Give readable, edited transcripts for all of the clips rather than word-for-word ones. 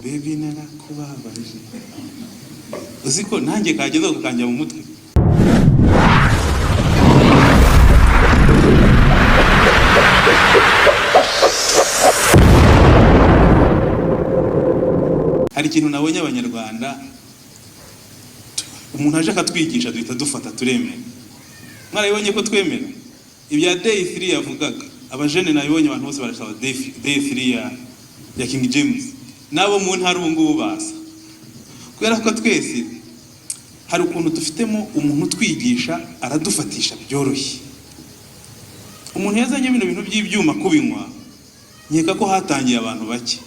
baby narakubabaje uziko nanjye kageze ukakanja mu mutwe. Hari ikintu nabonye abanyarwanda umuntu aje akatwigisha duhita dufata turemera. Mwarabibonye ko twemera ibya day 3 yavugaga abajene nabibonye abantu bose barashaka day 3 ya King James nabo mu ntara ubungubu basa kubera ko twese hari ukuntu dufitemo umuntu twigisha aradufatisha byoroshye. Umuntu yazanye ibintu by'ibyuma kubinywa nkeka ko hatangiye abantu bake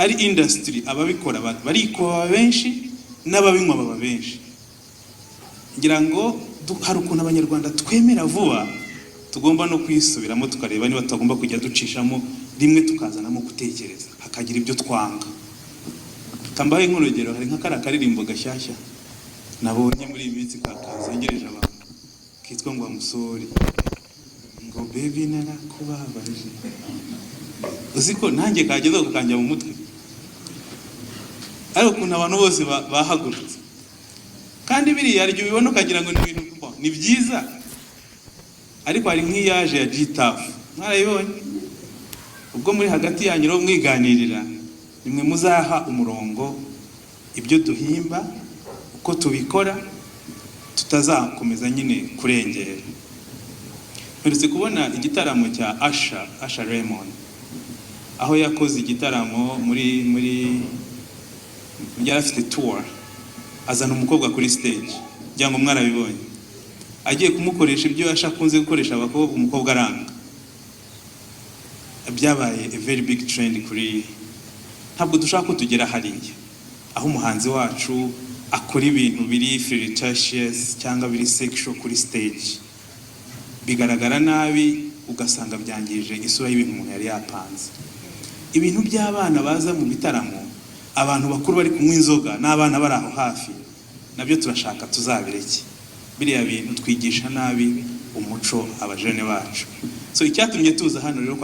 ari industry ababikora bariko benshi n'ababinywa baba benshi. Ngira ngo hari ukuntu abanyarwanda twemera vuba tugomba no kwisubiramo tukareba niba tugomba kujya ducishamo rimwe tukazanamo gutekereza hakagira ibyo twanga. Tambaye nk'urugero hari nk'akara karirimbo gashyashya nabonye muri iminsi kazengereje abantu kitwa ngo amusori ngo baby narakubabaje uziko nanjye kageze ukakanja mu mutwe. Ariko ukuntu abantu bose bahagurutse kandi biriya ryo ubibona ukagira ngo ni ibintu ni byiza ariko hari nk'iyaje ya G-Tough mwarayibonye ubwo muri hagati yanyu ro mwiganirira nimwe muzaha umurongo ibyo duhimba uko tubikora tutazakomeza nyine kurengera. Mperutse kubona igitaramo cya Asha Raymond aho yakoze igitaramo muri yarafite tour azana umukobwa kuri stage byango mwarabibonye agiye kumukoresha ibyo yashakunze gukoresha abakobwa umukobwa aranga. Byabaye a very big trend kuri ntabwo dushaka ko tugera hariya aho umuhanzi wacu akora ibintu biri flirtatious cyangwa biri sexual kuri stage bigaragara nabi ugasanga byangije isura y'ibintu umuntu yari yapanze. Ibintu by'abana baza mu bitaramo abantu bakuru bari kunywa inzoga n'abana bari aho hafi nabyo turashaka tuzabireke. Biriya bintu twigisha nabi umuco abajene bacu. So icyatumye tuza hano rero